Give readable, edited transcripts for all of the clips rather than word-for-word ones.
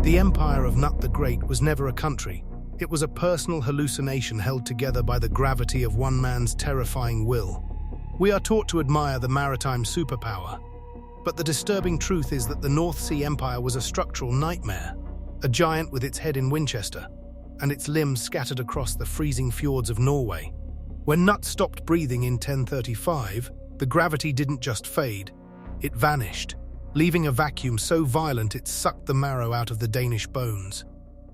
The empire of Nut the Great was never a country. It was a personal hallucination held together by the gravity of one man's terrifying will. We are taught to admire the maritime superpower, but the disturbing truth is that the North Sea Empire was a structural nightmare, a giant with its head in Winchester, and its limbs scattered across the freezing fjords of Norway. When Nut stopped breathing in 1035, the gravity didn't just fade, it vanished, leaving a vacuum so violent it sucked the marrow out of the Danish bones.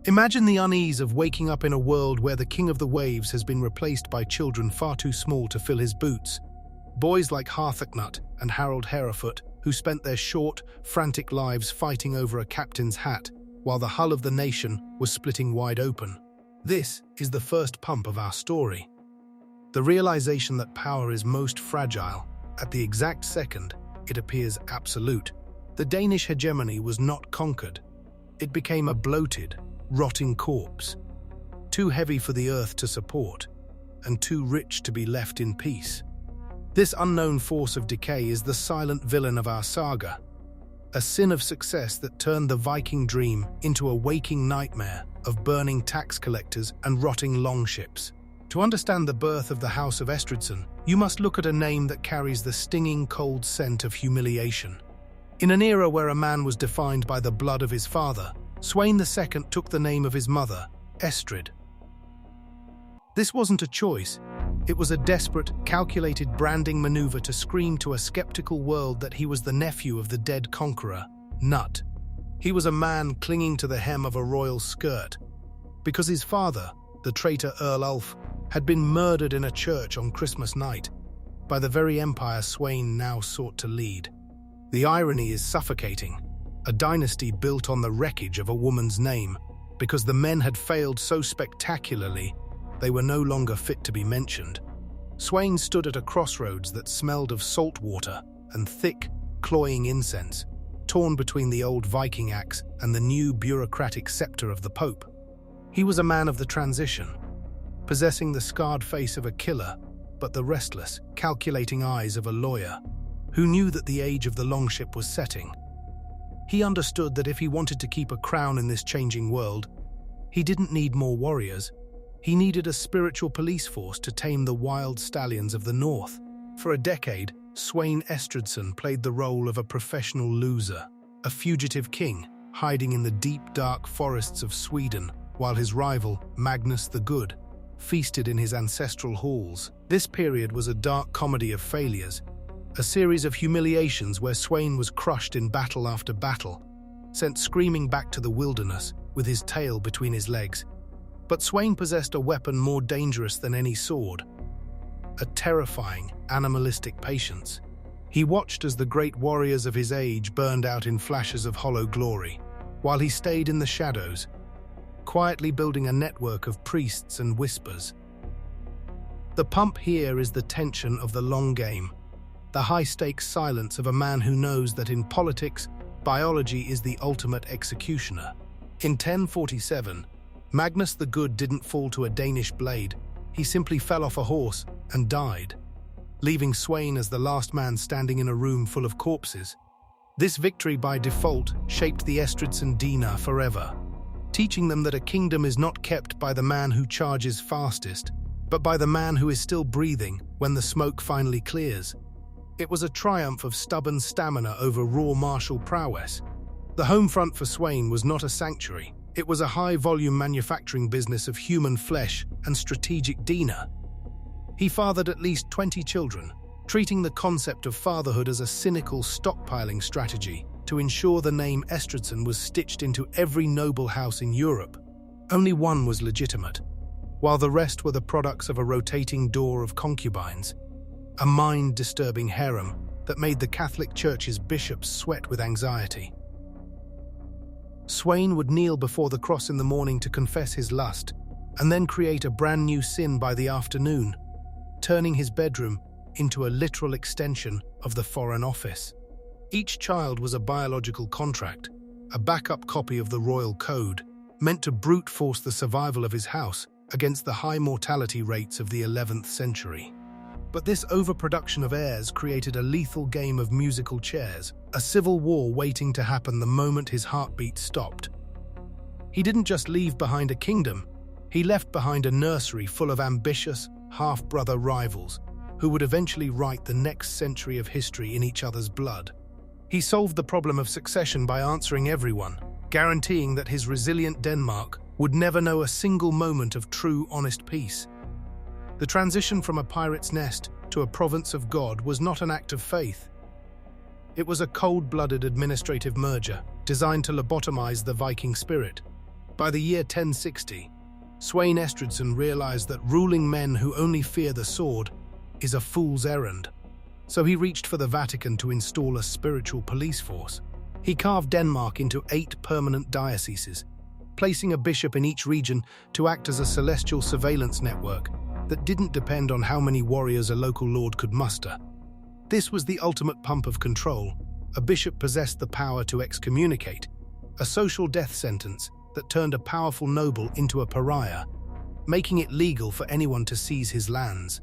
Imagine the unease of waking up in a world where the king of the waves has been replaced by children far too small to fill his boots. Boys like Harthacnut and Harold Hereford, who spent their short, frantic lives fighting over a captain's hat, while the hull of the nation was splitting wide open. This is the first pump of our story. The realization that power is most fragile, at the exact second it appears absolute. The Danish hegemony was not conquered. It became a bloated, rotting corpse, too heavy for the earth to support, and too rich to be left in peace. This unknown force of decay is the silent villain of our saga, a sin of success that turned the Viking dream into a waking nightmare of burning tax collectors and rotting longships. To understand the birth of the House of Estridson, you must look at a name that carries the stinging cold scent of humiliation. In an era where a man was defined by the blood of his father, Sweyn II took the name of his mother, Estrid. This wasn't a choice. It was a desperate, calculated branding maneuver to scream to a skeptical world that he was the nephew of the dead conqueror, Nut. He was a man clinging to the hem of a royal skirt, because his father, the traitor Earl Ulf, had been murdered in a church on Christmas night by the very empire Sweyn now sought to lead. The irony is suffocating. A dynasty built on the wreckage of a woman's name, because the men had failed so spectacularly they were no longer fit to be mentioned. Sweyn stood at a crossroads that smelled of salt water and thick, cloying incense, torn between the old Viking axe and the new bureaucratic scepter of the Pope. He was a man of the transition, possessing the scarred face of a killer, but the restless, calculating eyes of a lawyer, who knew that the age of the longship was setting. He understood that if he wanted to keep a crown in this changing world, he didn't need more warriors. He needed a spiritual police force to tame the wild stallions of the north. For a decade, Sweyn Estridsen played the role of a professional loser, a fugitive king, hiding in the deep, dark forests of Sweden, while his rival, Magnus the Good, feasted in his ancestral halls. This period was a dark comedy of failures, a series of humiliations where Sweyn was crushed in battle after battle, sent screaming back to the wilderness with his tail between his legs. But Sweyn possessed a weapon more dangerous than any sword, a terrifying, animalistic patience. He watched as the great warriors of his age burned out in flashes of hollow glory, while he stayed in the shadows, quietly building a network of priests and whispers. The pump here is the tension of the long game, the high-stakes silence of a man who knows that in politics, biology is the ultimate executioner. In 1047, Magnus the Good didn't fall to a Danish blade. He simply fell off a horse and died, leaving Sweyn as the last man standing in a room full of corpses. This victory by default shaped the Estridsen Dina forever, teaching them that a kingdom is not kept by the man who charges fastest, but by the man who is still breathing when the smoke finally clears. It was a triumph of stubborn stamina over raw martial prowess. The home front for Sweyn was not a sanctuary. It was a high-volume manufacturing business of human flesh and strategic Dina. He fathered at least 20 children, treating the concept of fatherhood as a cynical stockpiling strategy to ensure the name Estridsen was stitched into every noble house in Europe. Only one was legitimate, while the rest were the products of a rotating door of concubines, a mind-disturbing harem that made the Catholic Church's bishops sweat with anxiety. Sweyn would kneel before the cross in the morning to confess his lust, and then create a brand new sin by the afternoon, turning his bedroom into a literal extension of the Foreign Office. Each child was a biological contract, a backup copy of the royal code, meant to brute force the survival of his house against the high mortality rates of the 11th century. But this overproduction of heirs created a lethal game of musical chairs, a civil war waiting to happen the moment his heartbeat stopped. He didn't just leave behind a kingdom, he left behind a nursery full of ambitious, half-brother rivals who would eventually write the next century of history in each other's blood. He solved the problem of succession by answering everyone, guaranteeing that his resilient Denmark would never know a single moment of true, honest peace. The transition from a pirate's nest to a province of God was not an act of faith. It was a cold-blooded administrative merger designed to lobotomize the Viking spirit. By the year 1060, Sweyn Estridsen realized that ruling men who only fear the sword is a fool's errand. So he reached for the Vatican to install a spiritual police force. He carved Denmark into 8 permanent dioceses, placing a bishop in each region to act as a celestial surveillance network that didn't depend on how many warriors a local lord could muster. This was the ultimate pump of control. A bishop possessed the power to excommunicate, a social death sentence that turned a powerful noble into a pariah, making it legal for anyone to seize his lands.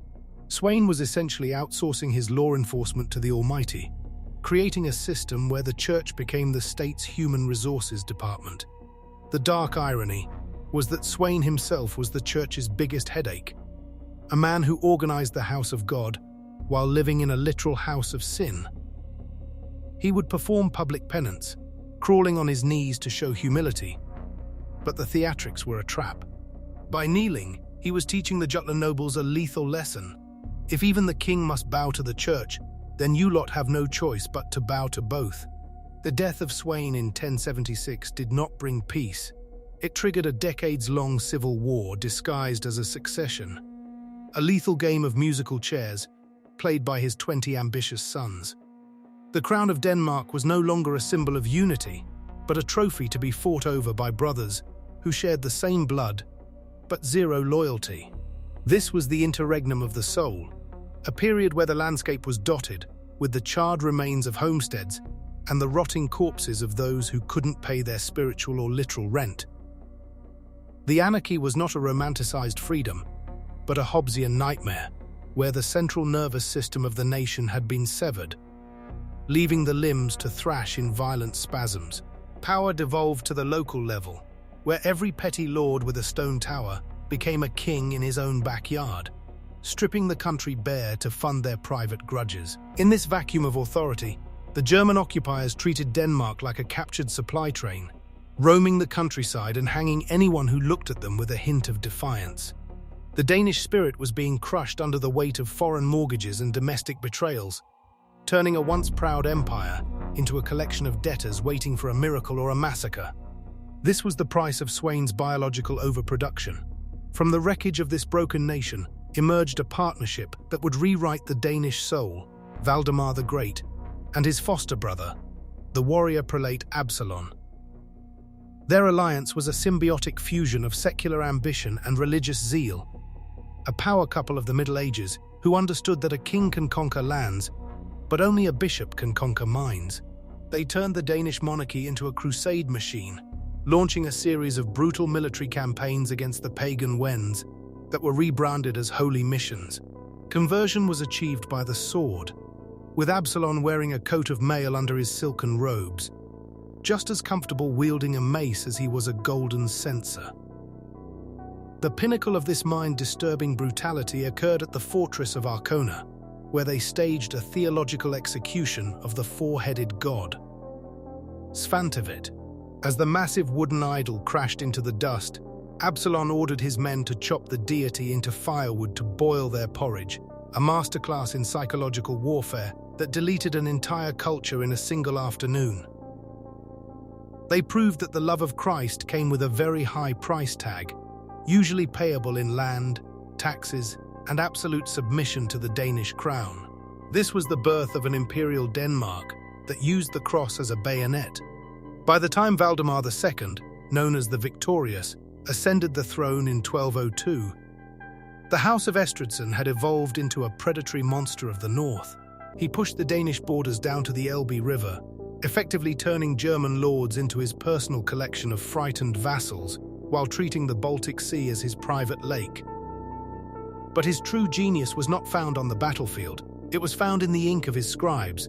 Sweyn was essentially outsourcing his law enforcement to the Almighty, creating a system where the church became the state's human resources department. The dark irony was that Sweyn himself was the church's biggest headache, a man who organized the house of God while living in a literal house of sin. He would perform public penance, crawling on his knees to show humility, but the theatrics were a trap. By kneeling, he was teaching the Jutland nobles a lethal lesson. If even the king must bow to the church, then you lot have no choice but to bow to both. The death of Sweyn in 1076 did not bring peace. It triggered a decades-long civil war disguised as a succession, a lethal game of musical chairs played by his 20 ambitious sons. The crown of Denmark was no longer a symbol of unity, but a trophy to be fought over by brothers who shared the same blood, but zero loyalty. This was the interregnum of the soul, a period where the landscape was dotted with the charred remains of homesteads and the rotting corpses of those who couldn't pay their spiritual or literal rent. The anarchy was not a romanticized freedom, but a Hobbesian nightmare, where the central nervous system of the nation had been severed, leaving the limbs to thrash in violent spasms. Power devolved to the local level, where every petty lord with a stone tower became a king in his own backyard, stripping the country bare to fund their private grudges. In this vacuum of authority, the German occupiers treated Denmark like a captured supply train, roaming the countryside and hanging anyone who looked at them with a hint of defiance. The Danish spirit was being crushed under the weight of foreign mortgages and domestic betrayals, turning a once proud empire into a collection of debtors waiting for a miracle or a massacre. This was the price of Sweyn's biological overproduction. From the wreckage of this broken nation emerged a partnership that would rewrite the Danish soul, Valdemar the Great, and his foster brother, the warrior prelate Absalon. Their alliance was a symbiotic fusion of secular ambition and religious zeal, a power couple of the Middle Ages who understood that a king can conquer lands, but only a bishop can conquer minds. They turned the Danish monarchy into a crusade machine, launching a series of brutal military campaigns against the pagan Wends that were rebranded as holy missions. Conversion was achieved by the sword, with Absalon wearing a coat of mail under his silken robes, just as comfortable wielding a mace as he was a golden censer. The pinnacle of this mind-disturbing brutality occurred at the fortress of Arkona, where they staged a theological execution of the four-headed god, Svantovit. As the massive wooden idol crashed into the dust, Absalon ordered his men to chop the deity into firewood to boil their porridge, a masterclass in psychological warfare that deleted an entire culture in a single afternoon. They proved that the love of Christ came with a very high price tag, usually payable in land, taxes, and absolute submission to the Danish crown. This was the birth of an imperial Denmark that used the cross as a bayonet. By the time Valdemar II, known as the Victorious, ascended the throne in 1202, the House of Estridson had evolved into a predatory monster of the north. He pushed the Danish borders down to the Elbe River, effectively turning German lords into his personal collection of frightened vassals while treating the Baltic Sea as his private lake. But his true genius was not found on the battlefield. It was found in the ink of his scribes,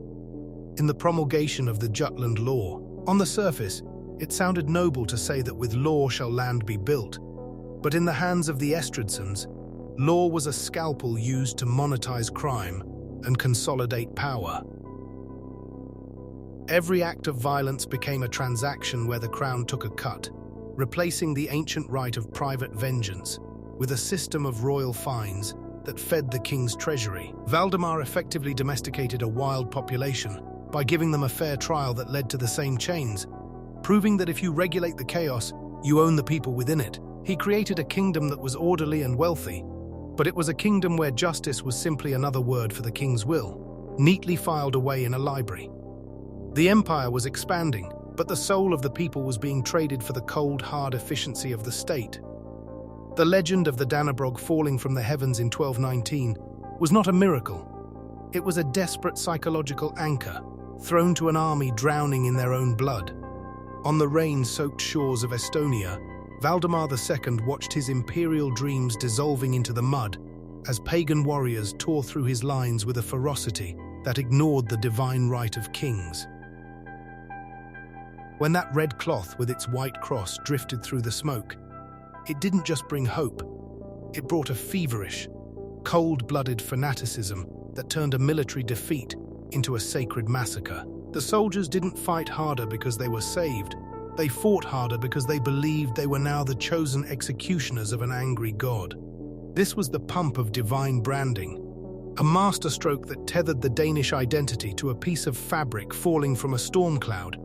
in the promulgation of the Jutland law. On the surface, It sounded noble to say that with law shall land be built, but in the hands of the Estridsens, law was a scalpel used to monetize crime and consolidate power. Every act of violence became a transaction where the crown took a cut, replacing the ancient right of private vengeance with a system of royal fines that fed the king's treasury. Valdemar effectively domesticated a wild population by giving them a fair trial that led to the same chains, proving that if you regulate the chaos, you own the people within it. He created a kingdom that was orderly and wealthy, but it was a kingdom where justice was simply another word for the king's will, neatly filed away in a library. The empire was expanding, but the soul of the people was being traded for the cold, hard efficiency of the state. The legend of the Dannebrog falling from the heavens in 1219 was not a miracle. It was a desperate psychological anchor, thrown to an army drowning in their own blood. On the rain-soaked shores of Estonia, Valdemar II watched his imperial dreams dissolving into the mud as pagan warriors tore through his lines with a ferocity that ignored the divine right of kings. When that red cloth with its white cross drifted through the smoke, it didn't just bring hope. It brought a feverish, cold-blooded fanaticism that turned a military defeat into a sacred massacre. The soldiers didn't fight harder because they were saved. They fought harder because they believed they were now the chosen executioners of an angry god. This was the pump of divine branding, a masterstroke that tethered the Danish identity to a piece of fabric falling from a storm cloud,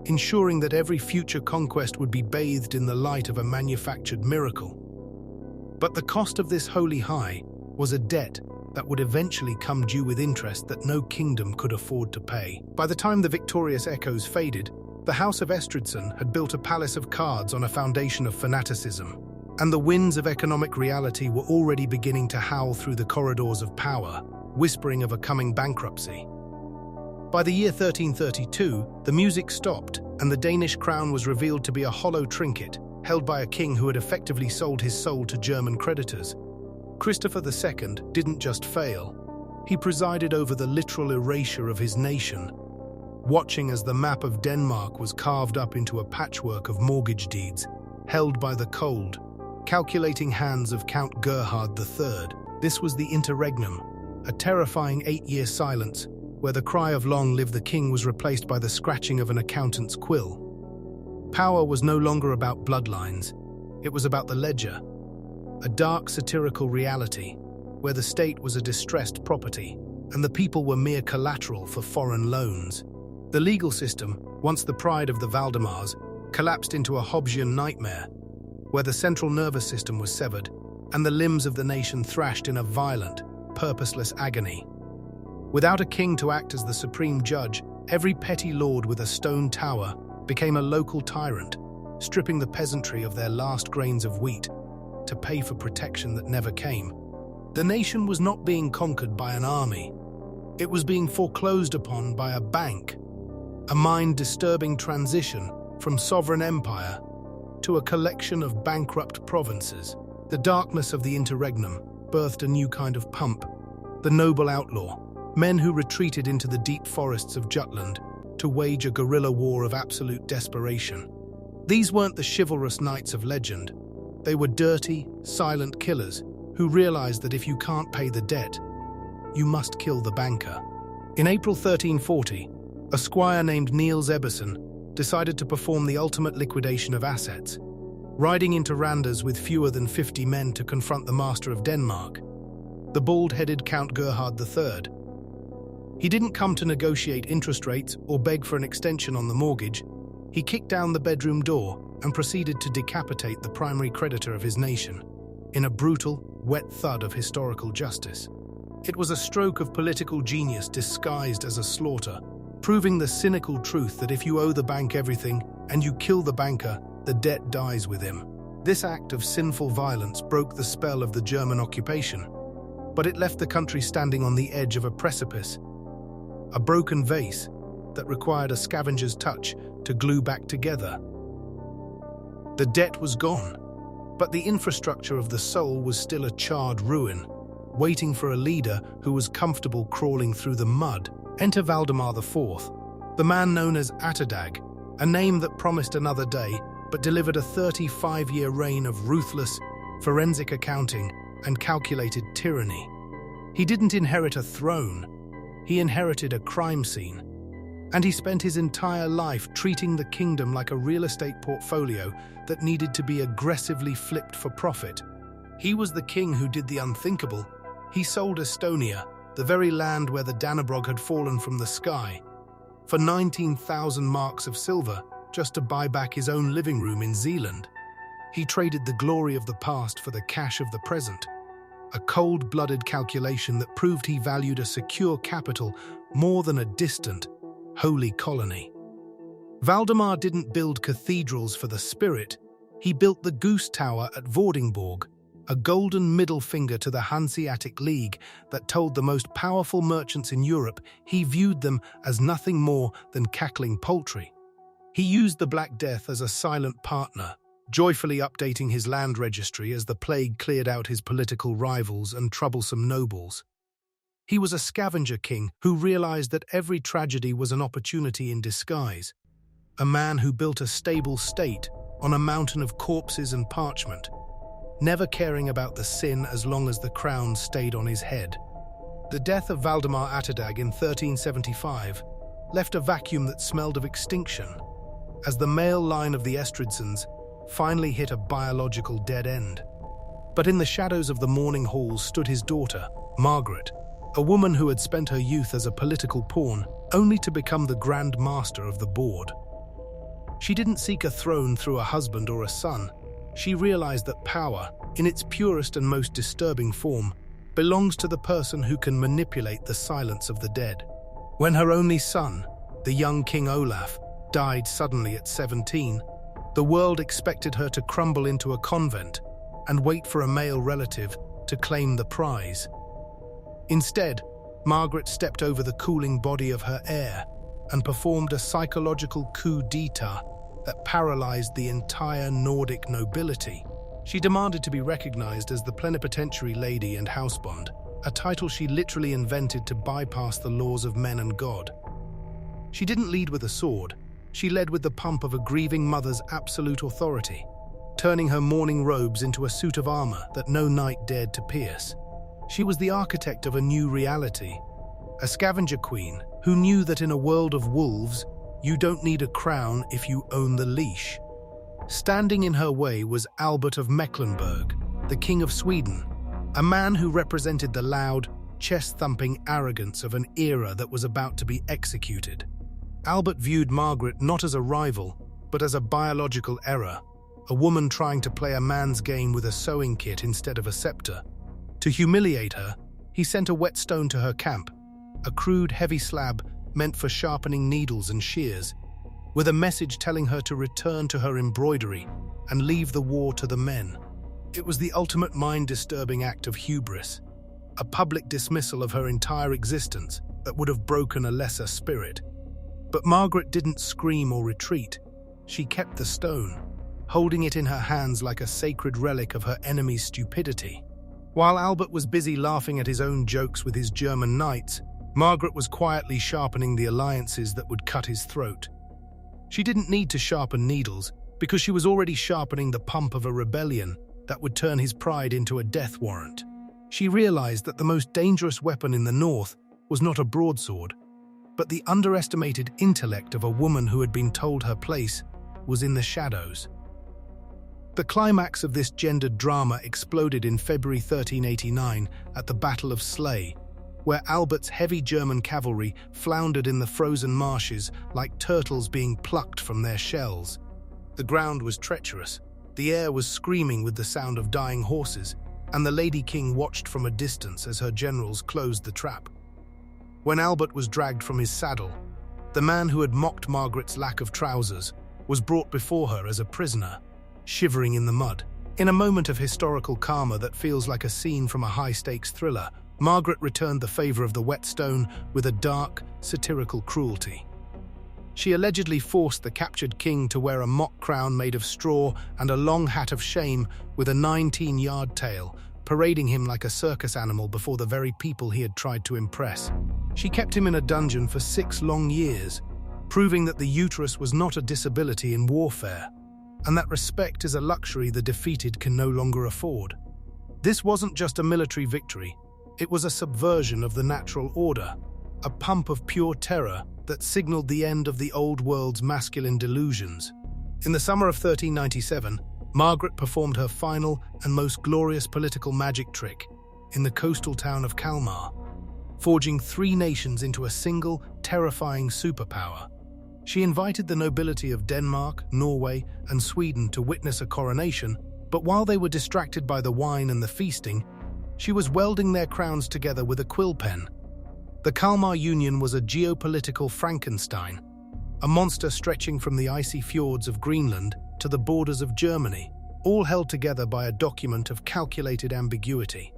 ensuring that every future conquest would be bathed in the light of a manufactured miracle. But the cost of this holy high was a debt that would eventually come due with interest that no kingdom could afford to pay. By the time the victorious echoes faded, the House of Estridson had built a palace of cards on a foundation of fanaticism, and the winds of economic reality were already beginning to howl through the corridors of power, whispering of a coming bankruptcy. By the year 1332, the music stopped, and the Danish crown was revealed to be a hollow trinket held by a king who had effectively sold his soul to German creditors. Christopher II didn't just fail. He presided over the literal erasure of his nation, watching as the map of Denmark was carved up into a patchwork of mortgage deeds held by the cold, calculating hands of Count Gerhard III. This was the interregnum, a terrifying 8-year silence where the cry of "Long live the king" was replaced by the scratching of an accountant's quill. Power was no longer about bloodlines. It was about the ledger, a dark satirical reality where the state was a distressed property and the people were mere collateral for foreign loans. The legal system, once the pride of the Valdemars, collapsed into a Hobbesian nightmare, where the central nervous system was severed and the limbs of the nation thrashed in a violent, purposeless agony. Without a king to act as the supreme judge, every petty lord with a stone tower became a local tyrant, stripping the peasantry of their last grains of wheat to pay for protection that never came. The nation was not being conquered by an army. It was being foreclosed upon by a bank, a mind-disturbing transition from sovereign empire to a collection of bankrupt provinces. The darkness of the interregnum birthed a new kind of pump, the noble outlaw, men who retreated into the deep forests of Jutland to wage a guerrilla war of absolute desperation. These weren't the chivalrous knights of legend. They were dirty, silent killers who realized that if you can't pay the debt, you must kill the banker. In April 1340, a squire named Niels Ebbesen decided to perform the ultimate liquidation of assets, riding into Randers with fewer than 50 men to confront the master of Denmark, the bald-headed Count Gerhard III. He didn't come to negotiate interest rates or beg for an extension on the mortgage. He kicked down the bedroom door and proceeded to decapitate the primary creditor of his nation, in a brutal, wet thud of historical justice. It was a stroke of political genius disguised as a slaughter, proving the cynical truth that if you owe the bank everything and you kill the banker, the debt dies with him. This act of sinful violence broke the spell of the German occupation, but it left the country standing on the edge of a precipice, a broken vase that required a scavenger's touch to glue back together. The debt was gone, but the infrastructure of the soul was still a charred ruin, waiting for a leader who was comfortable crawling through the mud. Enter Valdemar IV, the man known as Atterdag, a name that promised another day but delivered a 35-year reign of ruthless, forensic accounting and calculated tyranny. He didn't inherit a throne, he inherited a crime scene. And he spent his entire life treating the kingdom like a real estate portfolio that needed to be aggressively flipped for profit. He was the king who did the unthinkable. He sold Estonia, the very land where the Dannebrog had fallen from the sky, for 19,000 marks of silver just to buy back his own living room in Zealand. He traded the glory of the past for the cash of the present, a cold-blooded calculation that proved he valued a secure capital more than a distant, holy colony. Valdemar didn't build cathedrals for the spirit, he built the Goose Tower at Vordingborg, a golden middle finger to the Hanseatic League that told the most powerful merchants in Europe he viewed them as nothing more than cackling poultry. He used the Black Death as a silent partner, joyfully updating his land registry as the plague cleared out his political rivals and troublesome nobles. He was a scavenger king who realized that every tragedy was an opportunity in disguise, a man who built a stable state on a mountain of corpses and parchment, never caring about the sin as long as the crown stayed on his head. The death of Valdemar Atterdag in 1375 left a vacuum that smelled of extinction, as the male line of the Estridsens finally hit a biological dead end. But in the shadows of the mourning halls stood his daughter, Margaret, a woman who had spent her youth as a political pawn, only to become the Grand Master of the board. She didn't seek a throne through a husband or a son. She realized that power, in its purest and most disturbing form, belongs to the person who can manipulate the silence of the dead. When her only son, the young King Olaf, died suddenly at 17, the world expected her to crumble into a convent and wait for a male relative to claim the prize. Instead, Margaret stepped over the cooling body of her heir and performed a psychological coup d'etat that paralyzed the entire Nordic nobility. She demanded to be recognized as the plenipotentiary lady and housebond, a title she literally invented to bypass the laws of men and God. She didn't lead with a sword, she led with the pump of a grieving mother's absolute authority, turning her mourning robes into a suit of armor that no knight dared to pierce. She was the architect of a new reality, a scavenger queen who knew that in a world of wolves, you don't need a crown if you own the leash. Standing in her way was Albert of Mecklenburg, the King of Sweden, a man who represented the loud, chest-thumping arrogance of an era that was about to be executed. Albert viewed Margaret not as a rival, but as a biological error, a woman trying to play a man's game with a sewing kit instead of a scepter. To humiliate her, he sent a whetstone to her camp, a crude, heavy slab meant for sharpening needles and shears, with a message telling her to return to her embroidery and leave the war to the men. It was the ultimate mind-disturbing act of hubris, a public dismissal of her entire existence that would have broken a lesser spirit. But Margaret didn't scream or retreat. She kept the stone, holding it in her hands like a sacred relic of her enemy's stupidity. While Albert was busy laughing at his own jokes with his German knights, Margaret was quietly sharpening the alliances that would cut his throat. She didn't need to sharpen needles because she was already sharpening the pump of a rebellion that would turn his pride into a death warrant. She realized that the most dangerous weapon in the north was not a broadsword, but the underestimated intellect of a woman who had been told her place was in the shadows. The climax of this gendered drama exploded in February 1389 at the Battle of Slay, where Albert's heavy German cavalry floundered in the frozen marshes like turtles being plucked from their shells. The ground was treacherous, the air was screaming with the sound of dying horses, and the Lady King watched from a distance as her generals closed the trap. When Albert was dragged from his saddle, the man who had mocked Margaret's lack of trousers was brought before her as a prisoner, shivering in the mud. In a moment of historical karma that feels like a scene from a high-stakes thriller, Margaret returned the favor of the whetstone with a dark, satirical cruelty. She allegedly forced the captured king to wear a mock crown made of straw and a long hat of shame with a 19-yard tail, parading him like a circus animal before the very people he had tried to impress. She kept him in a dungeon for 6 long years, proving that the uterus was not a disability in warfare, and that respect is a luxury the defeated can no longer afford. This wasn't just a military victory, it was a subversion of the natural order, a pump of pure terror that signaled the end of the old world's masculine delusions. In the summer of 1397, Margaret performed her final and most glorious political magic trick in the coastal town of Kalmar, forging 3 nations into a single, terrifying superpower. She invited the nobility of Denmark, Norway, and Sweden to witness a coronation, but while they were distracted by the wine and the feasting, she was welding their crowns together with a quill pen. The Kalmar Union was a geopolitical Frankenstein, a monster stretching from the icy fjords of Greenland to the borders of Germany, all held together by a document of calculated ambiguity.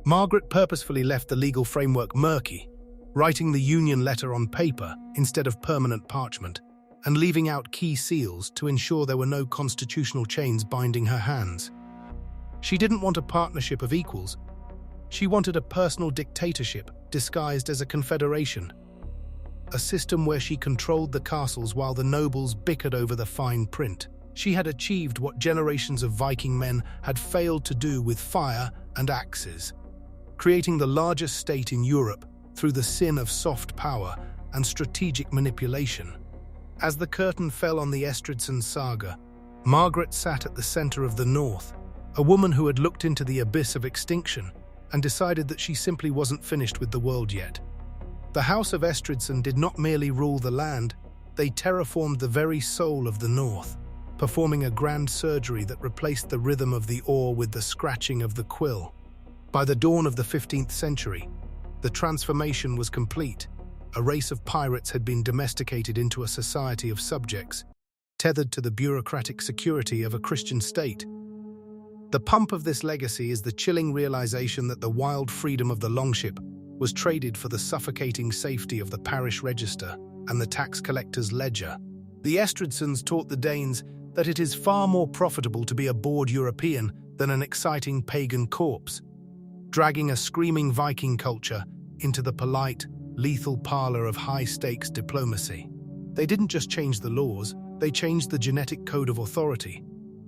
Margaret purposefully left the legal framework murky, writing the Union letter on paper instead of permanent parchment, and leaving out key seals to ensure there were no constitutional chains binding her hands. She didn't want a partnership of equals. She wanted a personal dictatorship disguised as a confederation, a system where she controlled the castles while the nobles bickered over the fine print. She had achieved what generations of Viking men had failed to do with fire and axes, creating the largest state in Europe through the sin of soft power and strategic manipulation. As the curtain fell on the Estridsen saga, Margaret sat at the center of the North, a woman who had looked into the abyss of extinction and decided that she simply wasn't finished with the world yet. The House of Estridson did not merely rule the land, they terraformed the very soul of the North, performing a grand surgery that replaced the rhythm of the oar with the scratching of the quill. By the dawn of the 15th century, the transformation was complete. A race of pirates had been domesticated into a society of subjects, tethered to the bureaucratic security of a Christian state. The pump of this legacy is the chilling realization that the wild freedom of the longship was traded for the suffocating safety of the parish register and the tax collector's ledger. The Estridsons taught the Danes that it is far more profitable to be a bored European than an exciting pagan corpse, dragging a screaming Viking culture into the polite, lethal parlor of high-stakes diplomacy. They didn't just change the laws, they changed the genetic code of authority,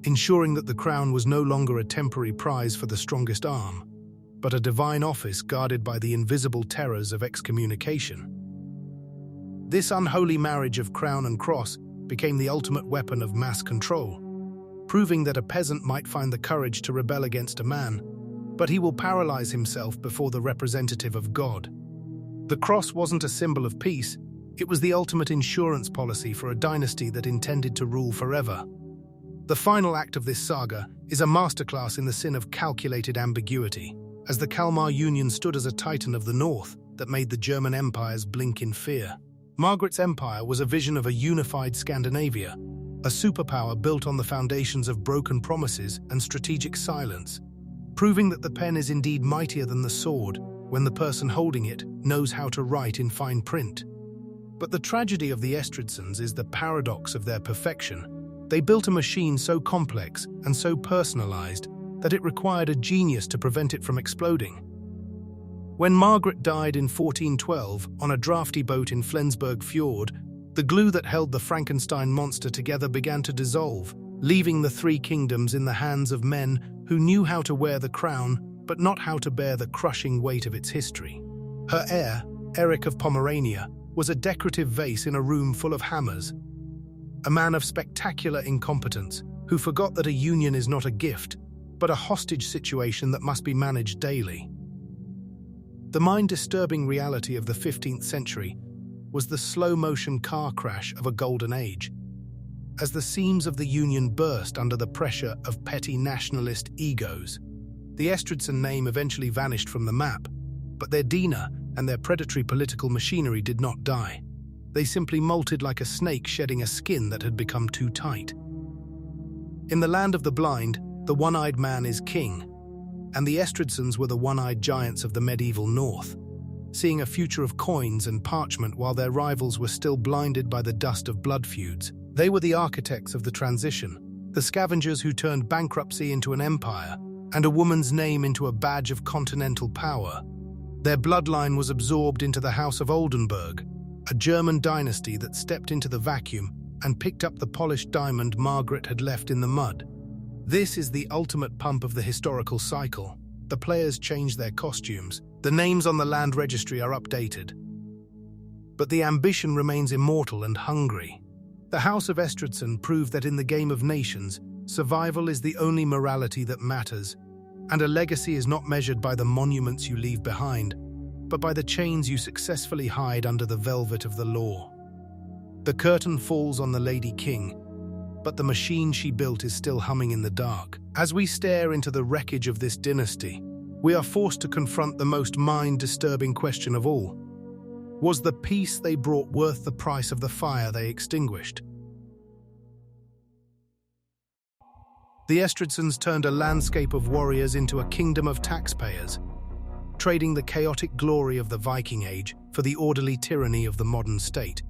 ensuring that the crown was no longer a temporary prize for the strongest arm, but a divine office guarded by the invisible terrors of excommunication. This unholy marriage of crown and cross became the ultimate weapon of mass control, proving that a peasant might find the courage to rebel against a man, but he will paralyze himself before the representative of God. The cross wasn't a symbol of peace, it was the ultimate insurance policy for a dynasty that intended to rule forever. The final act of this saga is a masterclass in the sin of calculated ambiguity, as the Kalmar Union stood as a titan of the north that made the German empires blink in fear. Margaret's empire was a vision of a unified Scandinavia, a superpower built on the foundations of broken promises and strategic silence, proving that the pen is indeed mightier than the sword when the person holding it knows how to write in fine print. But the tragedy of the Estridsons is the paradox of their perfection. They built a machine so complex and so personalized that it required a genius to prevent it from exploding. When Margaret died in 1412 on a drafty boat in Flensburg Fjord, the glue that held the Frankenstein monster together began to dissolve, leaving the 3 kingdoms in the hands of men who knew how to wear the crown but not how to bear the crushing weight of its history. Her heir, Eric of Pomerania, was a decorative vase in a room full of hammers, a man of spectacular incompetence who forgot that a union is not a gift, but a hostage situation that must be managed daily. The mind-disturbing reality of the 15th century was the slow-motion car crash of a golden age. As the seams of the union burst under the pressure of petty nationalist egos, the Estridsen name eventually vanished from the map, but their Dina and their predatory political machinery did not die. They simply molted like a snake shedding a skin that had become too tight. In the land of the blind, the one-eyed man is king, and the Estridsons were the one-eyed giants of the medieval north, seeing a future of coins and parchment while their rivals were still blinded by the dust of blood feuds. They were the architects of the transition, the scavengers who turned bankruptcy into an empire, and a woman's name into a badge of continental power. Their bloodline was absorbed into the House of Oldenburg, a German dynasty that stepped into the vacuum and picked up the polished diamond Margaret had left in the mud. This is the ultimate pump of the historical cycle. The players change their costumes, the names on the land registry are updated, but the ambition remains immortal and hungry. The House of Estridson proved that in the game of nations, survival is the only morality that matters, and a legacy is not measured by the monuments you leave behind, but by the chains you successfully hide under the velvet of the law. The curtain falls on the Lady King, but the machine she built is still humming in the dark. As we stare into the wreckage of this dynasty, we are forced to confront the most mind-disturbing question of all. Was the peace they brought worth the price of the fire they extinguished? The Estridsons turned a landscape of warriors into a kingdom of taxpayers, trading the chaotic glory of the Viking Age for the orderly tyranny of the modern state.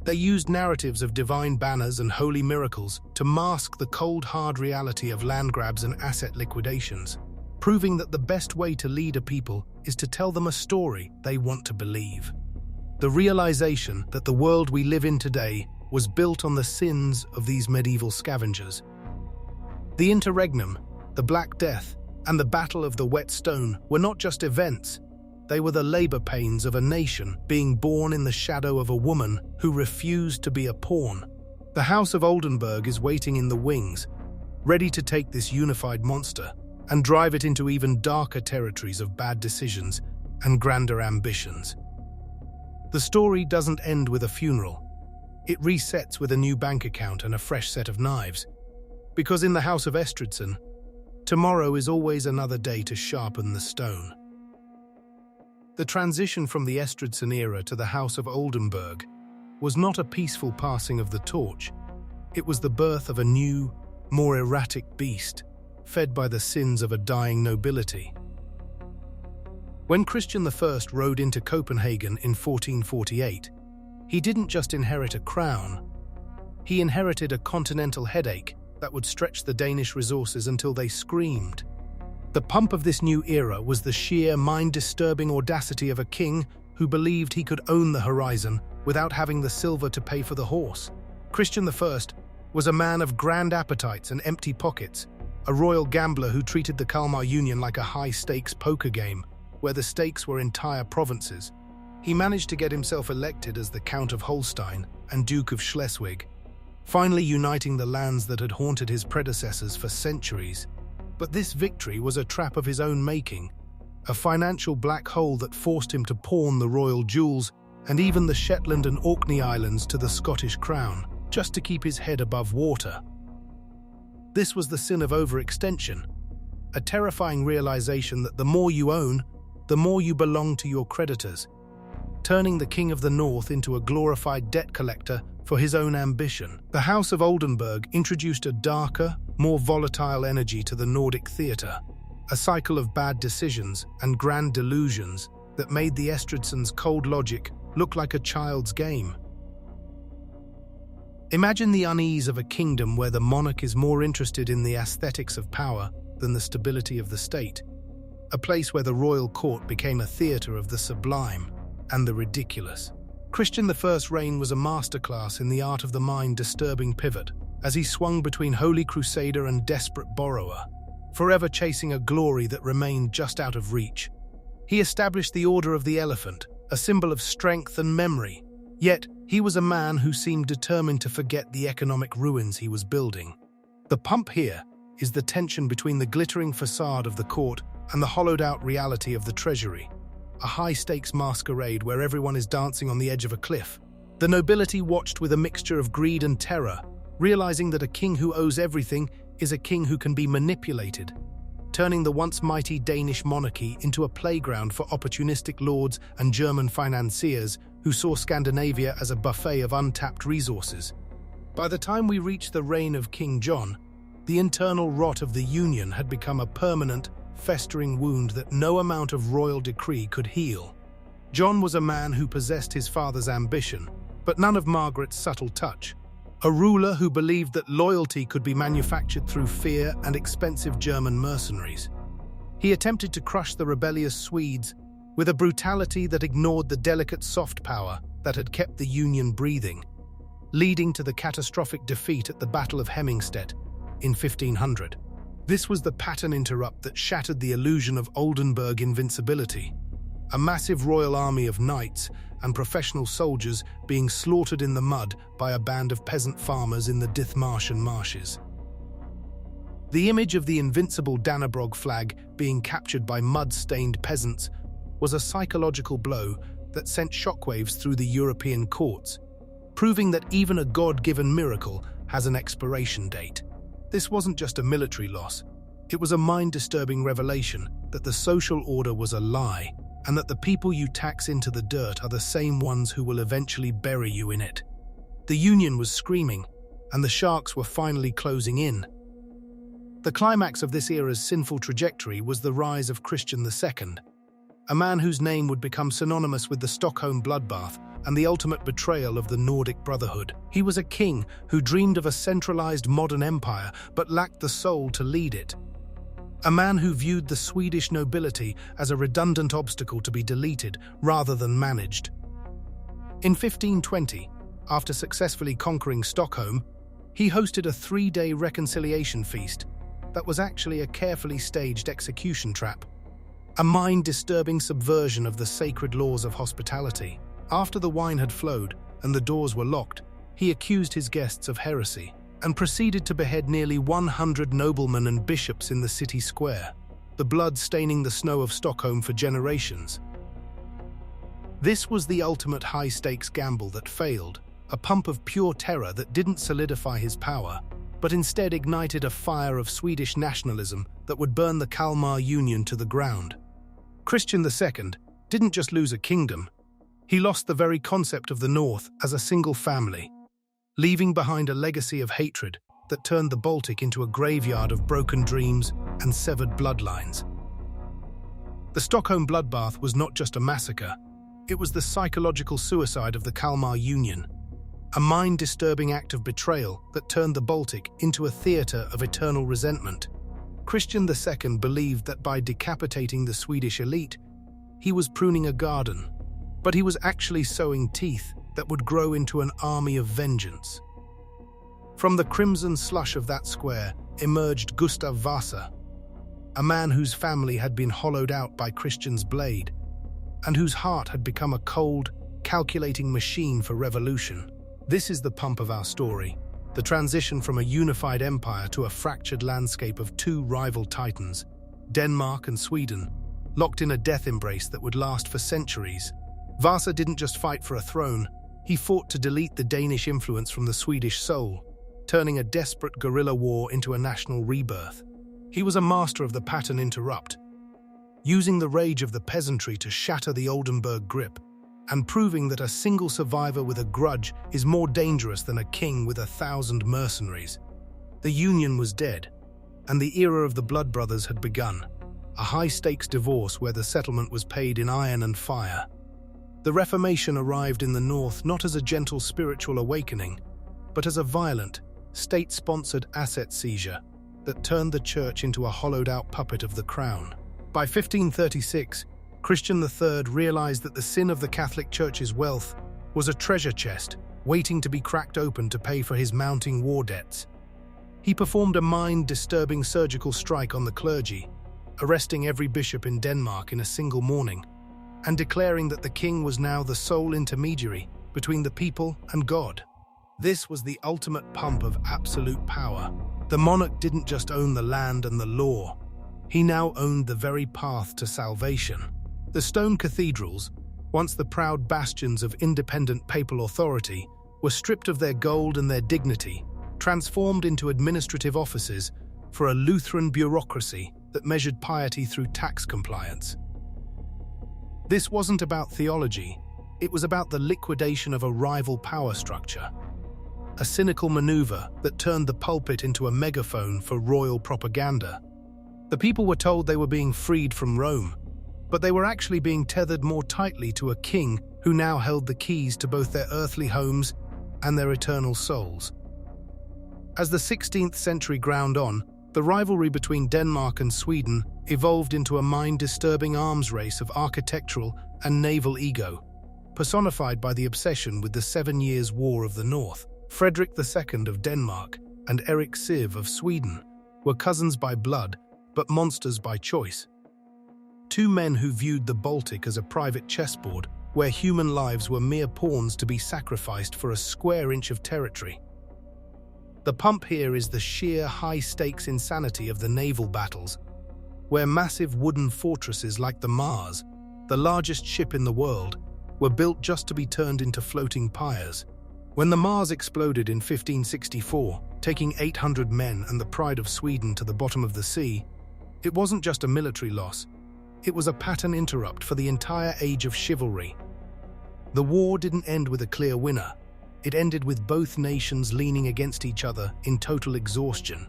They used narratives of divine banners and holy miracles to mask the cold, hard reality of land grabs and asset liquidations, proving that the best way to lead a people is to tell them a story they want to believe. The realization that the world we live in today was built on the sins of these medieval scavengers. The interregnum, the Black Death, and the Battle of the Whetstone were not just events, they were the labor pains of a nation being born in the shadow of a woman who refused to be a pawn. The House of Oldenburg is waiting in the wings, ready to take this unified monster and drive it into even darker territories of bad decisions and grander ambitions. The story doesn't end with a funeral. It resets with a new bank account and a fresh set of knives. Because in the House of Estridson, tomorrow is always another day to sharpen the stone. The transition from the Estridson era to the House of Oldenburg was not a peaceful passing of the torch. It was the birth of a new, more erratic beast, fed by the sins of a dying nobility. When Christian I rode into Copenhagen in 1448, he didn't just inherit a crown, he inherited a continental headache that would stretch the Danish resources until they screamed. The pump of this new era was the sheer mind-disturbing audacity of a king who believed he could own the horizon without having the silver to pay for the horse. Christian I was a man of grand appetites and empty pockets, a royal gambler who treated the Kalmar Union like a high-stakes poker game, where the stakes were entire provinces. He managed to get himself elected as the Count of Holstein and Duke of Schleswig, finally uniting the lands that had haunted his predecessors for centuries. But this victory was a trap of his own making, a financial black hole that forced him to pawn the royal jewels and even the Shetland and Orkney Islands to the Scottish crown, just to keep his head above water. This was the sin of overextension, a terrifying realization that the more you own, the more you belong to your creditors, turning the King of the North into a glorified debt collector for his own ambition. The House of Oldenburg introduced a darker, more volatile energy to the Nordic theatre, a cycle of bad decisions and grand delusions that made the Estridsons' cold logic look like a child's game. Imagine the unease of a kingdom where the monarch is more interested in the aesthetics of power than the stability of the state, a place where the royal court became a theatre of the sublime and the ridiculous. Christian I's reign was a masterclass in the art of the mind-disturbing pivot, as he swung between holy crusader and desperate borrower, forever chasing a glory that remained just out of reach. He established the Order of the Elephant, a symbol of strength and memory, yet he was a man who seemed determined to forget the economic ruins he was building. The pump here is the tension between the glittering facade of the court and the hollowed-out reality of the treasury, a high-stakes masquerade where everyone is dancing on the edge of a cliff. The nobility watched with a mixture of greed and terror, realizing that a king who owes everything is a king who can be manipulated, turning the once mighty Danish monarchy into a playground for opportunistic lords and German financiers who saw Scandinavia as a buffet of untapped resources. By the time we reached the reign of King John, the internal rot of the Union had become a permanent, festering wound that no amount of royal decree could heal. John was a man who possessed his father's ambition, but none of Margaret's subtle touch. A ruler who believed that loyalty could be manufactured through fear and expensive German mercenaries. He attempted to crush the rebellious Swedes with a brutality that ignored the delicate soft power that had kept the Union breathing, leading to the catastrophic defeat at the Battle of Hemmingstedt in 1500. This was the pattern interrupt that shattered the illusion of Oldenburg invincibility. A massive royal army of knights and professional soldiers being slaughtered in the mud by a band of peasant farmers in the Dithmarschen marshes. The image of the invincible Dannebrog flag being captured by mud-stained peasants was a psychological blow that sent shockwaves through the European courts, proving that even a God-given miracle has an expiration date. This wasn't just a military loss. It was a mind-disturbing revelation that the social order was a lie, and that the people you tax into the dirt are the same ones who will eventually bury you in it. The Union was screaming, and the sharks were finally closing in. The climax of this era's sinful trajectory was the rise of Christian II, a man whose name would become synonymous with the Stockholm bloodbath and the ultimate betrayal of the Nordic Brotherhood. He was a king who dreamed of a centralized modern empire but lacked the soul to lead it. A man who viewed the Swedish nobility as a redundant obstacle to be deleted rather than managed. In 1520, after successfully conquering Stockholm, he hosted a 3-day reconciliation feast that was actually a carefully staged execution trap, a mind-disturbing subversion of the sacred laws of hospitality. After the wine had flowed and the doors were locked, he accused his guests of heresy and proceeded to behead nearly 100 noblemen and bishops in the city square, the blood staining the snow of Stockholm for generations. This was the ultimate high-stakes gamble that failed, a pump of pure terror that didn't solidify his power, but instead ignited a fire of Swedish nationalism that would burn the Kalmar Union to the ground. Christian II didn't just lose a kingdom, he lost the very concept of the North as a single family, leaving behind a legacy of hatred that turned the Baltic into a graveyard of broken dreams and severed bloodlines. The Stockholm bloodbath was not just a massacre, it was the psychological suicide of the Kalmar Union, a mind-disturbing act of betrayal that turned the Baltic into a theatre of eternal resentment. Christian II believed that by decapitating the Swedish elite, he was pruning a garden, but he was actually sowing teeth that would grow into an army of vengeance. From the crimson slush of that square emerged Gustav Vasa, a man whose family had been hollowed out by Christian's blade, and whose heart had become a cold, calculating machine for revolution. This is the pump of our story, the transition from a unified empire to a fractured landscape of two rival titans, Denmark and Sweden, locked in a death embrace that would last for centuries. Vasa didn't just fight for a throne, he fought to delete the Danish influence from the Swedish soul, turning a desperate guerrilla war into a national rebirth. He was a master of the pattern interrupt, using the rage of the peasantry to shatter the Oldenburg grip, and proving that a single survivor with a grudge is more dangerous than a king with 1,000 mercenaries. The Union was dead, and the era of the Blood Brothers had begun, a high-stakes divorce where the settlement was paid in iron and fire. The Reformation arrived in the North not as a gentle spiritual awakening, but as a violent, state-sponsored asset seizure that turned the church into a hollowed-out puppet of the crown. By 1536, Christian III realized that the sin of the Catholic Church's wealth was a treasure chest waiting to be cracked open to pay for his mounting war debts. He performed a mind-disturbing surgical strike on the clergy, arresting every bishop in Denmark in a single morning, and declaring that the king was now the sole intermediary between the people and God. This was the ultimate pump of absolute power. The monarch didn't just own the land and the law, he now owned the very path to salvation. The stone cathedrals, once the proud bastions of independent papal authority, were stripped of their gold and their dignity, transformed into administrative offices for a Lutheran bureaucracy that measured piety through tax compliance. This wasn't about theology, it was about the liquidation of a rival power structure, a cynical maneuver that turned the pulpit into a megaphone for royal propaganda. The people were told they were being freed from Rome, but they were actually being tethered more tightly to a king who now held the keys to both their earthly homes and their eternal souls. As the 16th century ground on, the rivalry between Denmark and Sweden evolved into a mind-disturbing arms race of architectural and naval ego. personified by the obsession with the 7 Years' War of the North. Frederick II of Denmark and Erik Siv of Sweden were cousins by blood, but monsters by choice. Two men who viewed the Baltic as a private chessboard where human lives were mere pawns to be sacrificed for a square inch of territory. The pump here is the sheer high-stakes insanity of the naval battles, where massive wooden fortresses like the Mars, the largest ship in the world, were built just to be turned into floating pyres. When the Mars exploded in 1564, taking 800 men and the pride of Sweden to the bottom of the sea, it wasn't just a military loss, it was a pattern interrupt for the entire age of chivalry. The war didn't end with a clear winner. It ended with both nations leaning against each other in total exhaustion,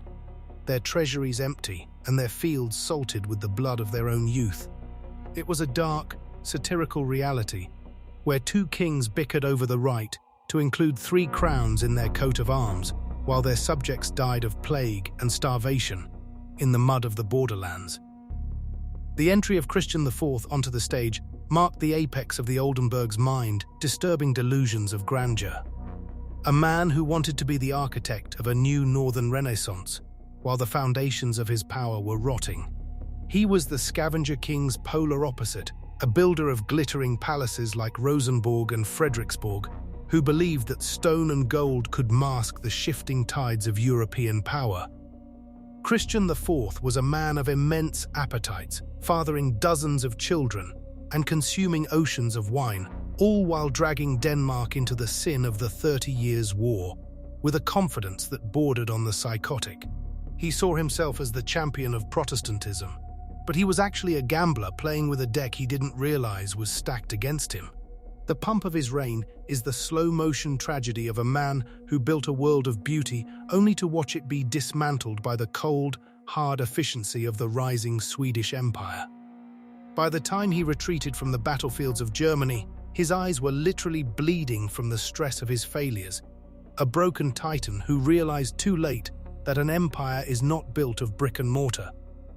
their treasuries empty and their fields salted with the blood of their own youth. It was a dark, satirical reality where two kings bickered over the right to include 3 crowns in their coat of arms, while their subjects died of plague and starvation in the mud of the borderlands. The entry of Christian IV onto the stage marked the apex of the Oldenburg's mind, disturbing delusions of grandeur. A man who wanted to be the architect of a new northern renaissance, while the foundations of his power were rotting. He was the Scavenger King's polar opposite, a builder of glittering palaces like Rosenborg and Frederiksborg, who believed that stone and gold could mask the shifting tides of European power. Christian IV was a man of immense appetites, fathering dozens of children and consuming oceans of wine, all while dragging Denmark into the sin of the 30 Years' War, with a confidence that bordered on the psychotic. He saw himself as the champion of Protestantism, but he was actually a gambler playing with a deck he didn't realize was stacked against him. The pump of his reign is the slow-motion tragedy of a man who built a world of beauty only to watch it be dismantled by the cold, hard efficiency of the rising Swedish Empire. By the time he retreated from the battlefields of Germany, his eyes were literally bleeding from the stress of his failures, a broken titan who realized too late that an empire is not built of brick and mortar,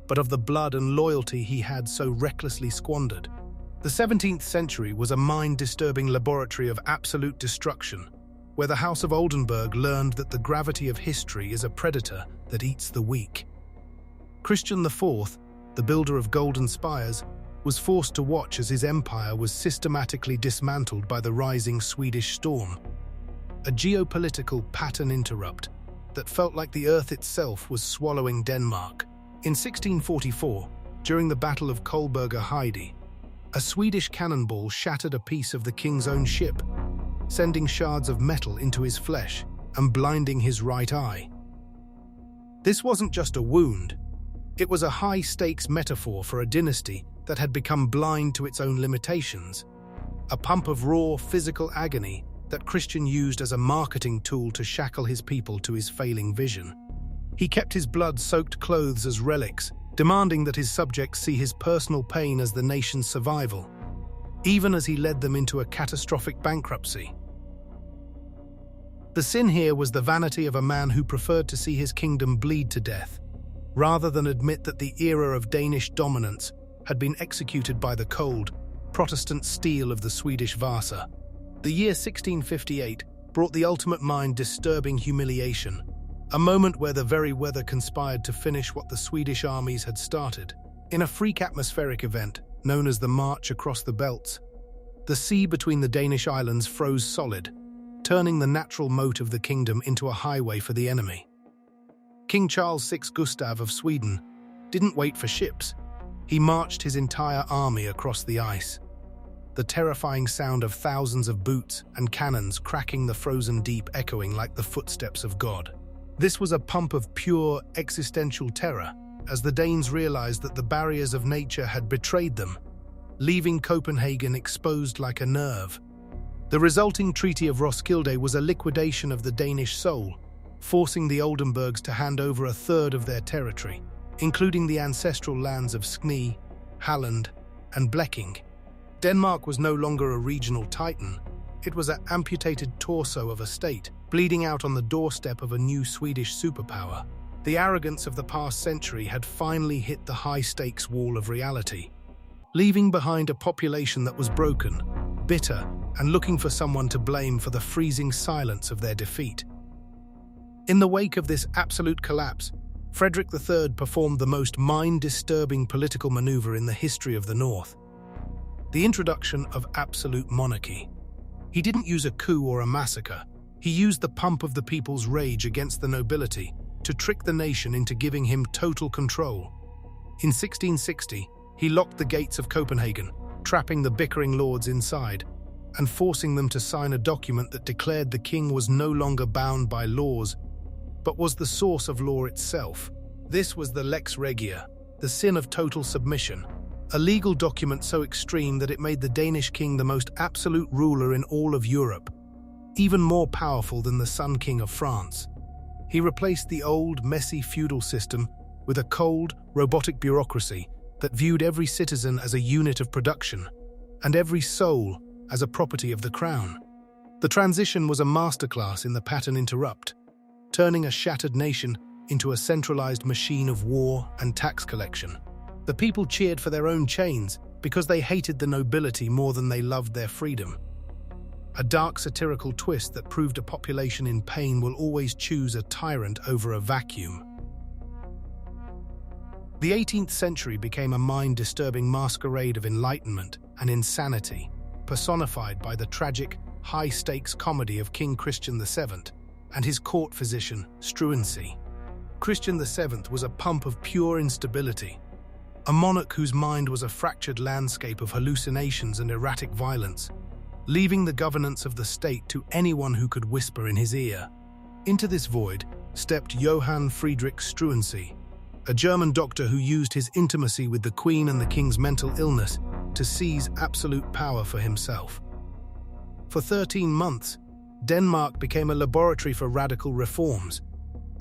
but of the blood and loyalty he had so recklessly squandered. The 17th century was a mind-disturbing laboratory of absolute destruction, where the House of Oldenburg learned that the gravity of history is a predator that eats the weak. Christian IV, the builder of golden spires, was forced to watch as his empire was systematically dismantled by the rising Swedish storm, a geopolitical pattern interrupt that felt like the earth itself was swallowing Denmark. In 1644, during the Battle of Kolberga Heide, a Swedish cannonball shattered a piece of the king's own ship, sending shards of metal into his flesh and blinding his right eye. This wasn't just a wound, it was a high-stakes metaphor for a dynasty that had become blind to its own limitations, a pump of raw physical agony that Christian used as a marketing tool to shackle his people to his failing vision. He kept his blood-soaked clothes as relics, demanding that his subjects see his personal pain as the nation's survival, even as he led them into a catastrophic bankruptcy. The sin here was the vanity of a man who preferred to see his kingdom bleed to death, rather than admit that the era of Danish dominance had been executed by the cold, Protestant steel of the Swedish Vasa. The year 1658 brought the ultimate mind-disturbing humiliation, a moment where the very weather conspired to finish what the Swedish armies had started. In a freak atmospheric event known as the March Across the Belts, the sea between the Danish islands froze solid, turning the natural moat of the kingdom into a highway for the enemy. King Charles VI Gustav of Sweden didn't wait for ships. He marched his entire army across the ice, the terrifying sound of thousands of boots and cannons cracking the frozen deep echoing like the footsteps of God. This was a pump of pure existential terror, as the Danes realized that the barriers of nature had betrayed them, leaving Copenhagen exposed like a nerve. The resulting Treaty of Roskilde was a liquidation of the Danish soul, forcing the Oldenburgs to hand over a third of their territory, including the ancestral lands of Skne, Halland, and Bleking. Denmark was no longer a regional titan. It was an amputated torso of a state, bleeding out on the doorstep of a new Swedish superpower. The arrogance of the past century had finally hit the high-stakes wall of reality, leaving behind a population that was broken, bitter, and looking for someone to blame for the freezing silence of their defeat. In the wake of this absolute collapse, Frederick III performed the most mind-disturbing political maneuver in the history of the North: the introduction of absolute monarchy. He didn't use a coup or a massacre. He used the pump of the people's rage against the nobility to trick the nation into giving him total control. In 1660, he locked the gates of Copenhagen, trapping the bickering lords inside, and forcing them to sign a document that declared the king was no longer bound by laws, but was the source of law itself. This was the Lex Regia, the sin of total submission, a legal document so extreme that it made the Danish king the most absolute ruler in all of Europe, even more powerful than the Sun King of France. He replaced the old, messy feudal system with a cold, robotic bureaucracy that viewed every citizen as a unit of production and every soul as a property of the crown. The transition was a masterclass in the pattern interrupt, turning a shattered nation into a centralized machine of war and tax collection. The people cheered for their own chains because they hated the nobility more than they loved their freedom. A dark satirical twist that proved a population in pain will always choose a tyrant over a vacuum. The 18th century became a mind-disturbing masquerade of enlightenment and insanity, personified by the tragic, high-stakes comedy of King Christian VII and his court physician, Struensee. Christian VII was a pump of pure instability, a monarch whose mind was a fractured landscape of hallucinations and erratic violence, leaving the governance of the state to anyone who could whisper in his ear. Into this void stepped Johann Friedrich Struensee, a German doctor who used his intimacy with the Queen and the King's mental illness to seize absolute power for himself. For 13 months, Denmark became a laboratory for radical reforms,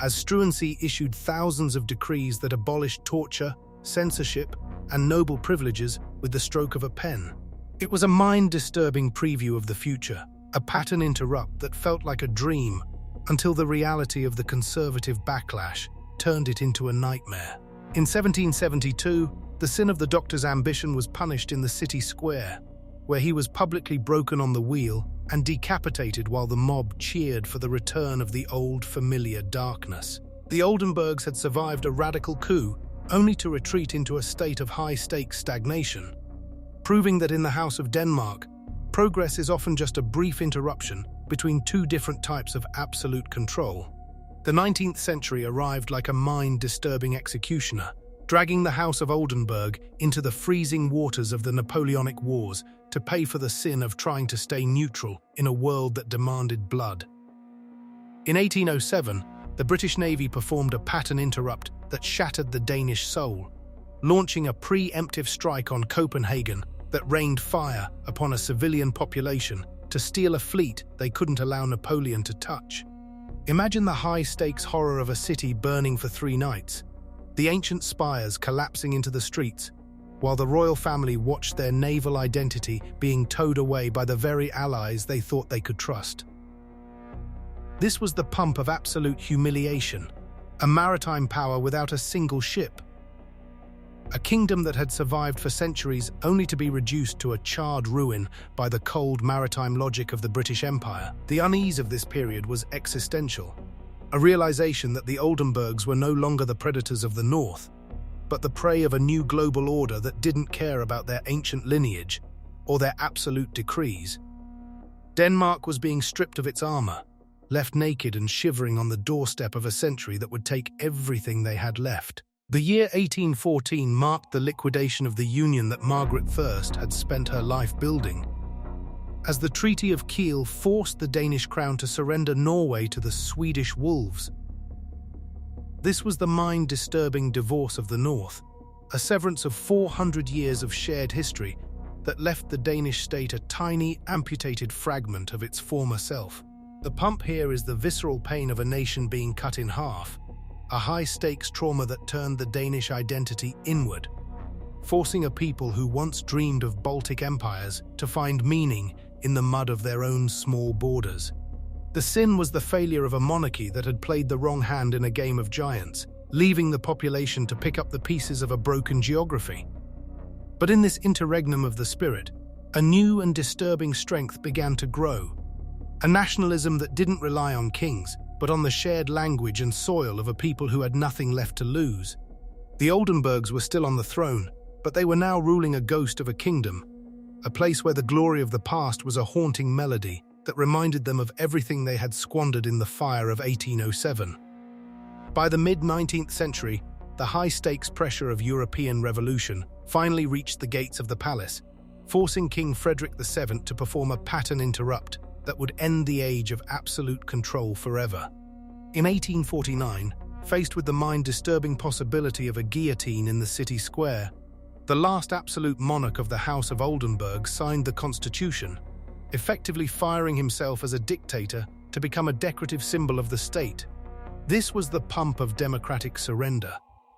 as Struensee issued thousands of decrees that abolished torture, censorship, and noble privileges with the stroke of a pen. It was a mind-disturbing preview of the future, a pattern interrupt that felt like a dream until the reality of the conservative backlash turned it into a nightmare. In 1772, the sin of the doctor's ambition was punished in the city square, where he was publicly broken on the wheel and decapitated while the mob cheered for the return of the old familiar darkness. The Oldenburgs had survived a radical coup, only to retreat into a state of high-stakes stagnation, proving that in the House of Denmark, progress is often just a brief interruption between two different types of absolute control. The 19th century arrived like a mind-disturbing executioner, dragging the House of Oldenburg into the freezing waters of the Napoleonic Wars to pay for the sin of trying to stay neutral in a world that demanded blood. In 1807, the British Navy performed a pattern interrupt that shattered the Danish soul, launching a preemptive strike on Copenhagen that rained fire upon a civilian population to steal a fleet they couldn't allow Napoleon to touch. Imagine the high-stakes horror of a city burning for 3 nights, the ancient spires collapsing into the streets, while the royal family watched their naval identity being towed away by the very allies they thought they could trust. This was the pump of absolute humiliation, a maritime power without a single ship, a kingdom that had survived for centuries only to be reduced to a charred ruin by the cold maritime logic of the British Empire. The unease of this period was existential, a realization that the Oldenburgs were no longer the predators of the North, but the prey of a new global order that didn't care about their ancient lineage or their absolute decrees. Denmark was being stripped of its armor, left naked and shivering on the doorstep of a century that would take everything they had left. The year 1814 marked the liquidation of the union that Margaret I had spent her life building, as the Treaty of Kiel forced the Danish crown to surrender Norway to the Swedish wolves. This was the mind-disturbing divorce of the North, a severance of 400 years of shared history that left the Danish state a tiny, amputated fragment of its former self. The pump here is the visceral pain of a nation being cut in half, a high-stakes trauma that turned the Danish identity inward, forcing a people who once dreamed of Baltic empires to find meaning in the mud of their own small borders. The sin was the failure of a monarchy that had played the wrong hand in a game of giants, leaving the population to pick up the pieces of a broken geography. But in this interregnum of the spirit, A new and disturbing strength began to grow. A nationalism that didn't rely on kings, but on the shared language and soil of a people who had nothing left to lose. The Oldenburgs were still on the throne, but they were now ruling a ghost of a kingdom, a place where the glory of the past was a haunting melody that reminded them of everything they had squandered in the fire of 1807. By the mid-19th century, the high-stakes pressure of European revolution finally reached the gates of the palace, forcing King Frederick VII to perform a pattern interrupt that would end the age of absolute control forever. In 1849, faced with the mind-disturbing possibility of a guillotine in the city square, the last absolute monarch of the House of Oldenburg signed the constitution, effectively firing himself as a dictator to become a decorative symbol of the state. This was the pump of democratic surrender,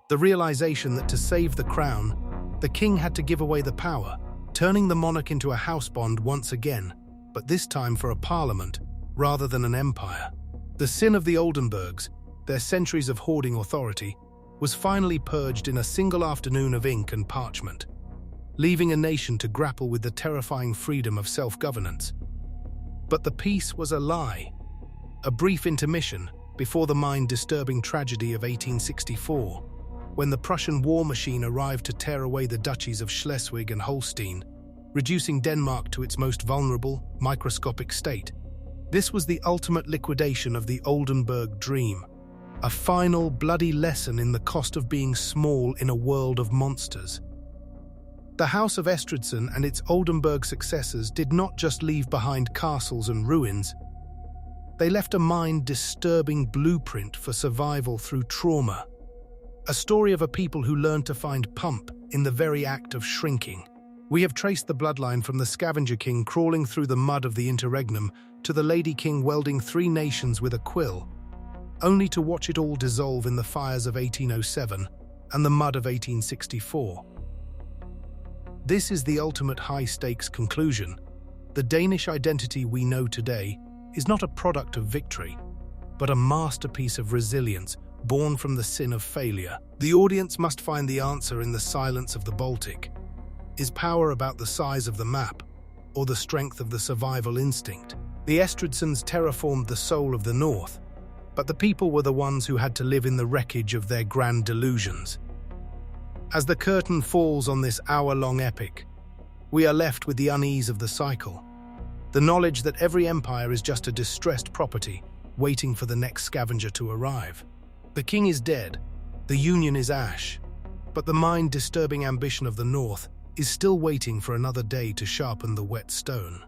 the realization that to save the crown, the king had to give away the power, turning the monarch into a housebond once again, but this time for a parliament rather than an empire. The sin of the Oldenburgs, their centuries of hoarding authority, was finally purged in a single afternoon of ink and parchment, leaving a nation to grapple with the terrifying freedom of self-governance. But the peace was a lie, a brief intermission before the mind-disturbing tragedy of 1864, when the Prussian war machine arrived to tear away the duchies of Schleswig and Holstein, reducing Denmark to its most vulnerable, microscopic state. This was the ultimate liquidation of the Oldenburg dream, a final bloody lesson in the cost of being small in a world of monsters. The House of Estridson and its Oldenburg successors did not just leave behind castles and ruins. They left a mind-disturbing blueprint for survival through trauma, a story of a people who learned to find pump in the very act of shrinking. We have traced the bloodline from the Scavenger King crawling through the mud of the interregnum to the Lady King welding 3 nations with a quill, only to watch it all dissolve in the fires of 1807 and the mud of 1864. This is the ultimate high-stakes conclusion. The Danish identity we know today is not a product of victory, but a masterpiece of resilience born from the sin of failure. The audience must find the answer in the silence of the Baltic. Is power about the size of the map, or the strength of the survival instinct? The Estridsons terraformed the soul of the North, but the people were the ones who had to live in the wreckage of their grand delusions. As the curtain falls on this hour-long epic, we are left with the unease of the cycle, the knowledge that every empire is just a distressed property waiting for the next scavenger to arrive. The king is dead, the union is ash, but the mind-disturbing ambition of the North is still waiting for another day to sharpen the whet stone.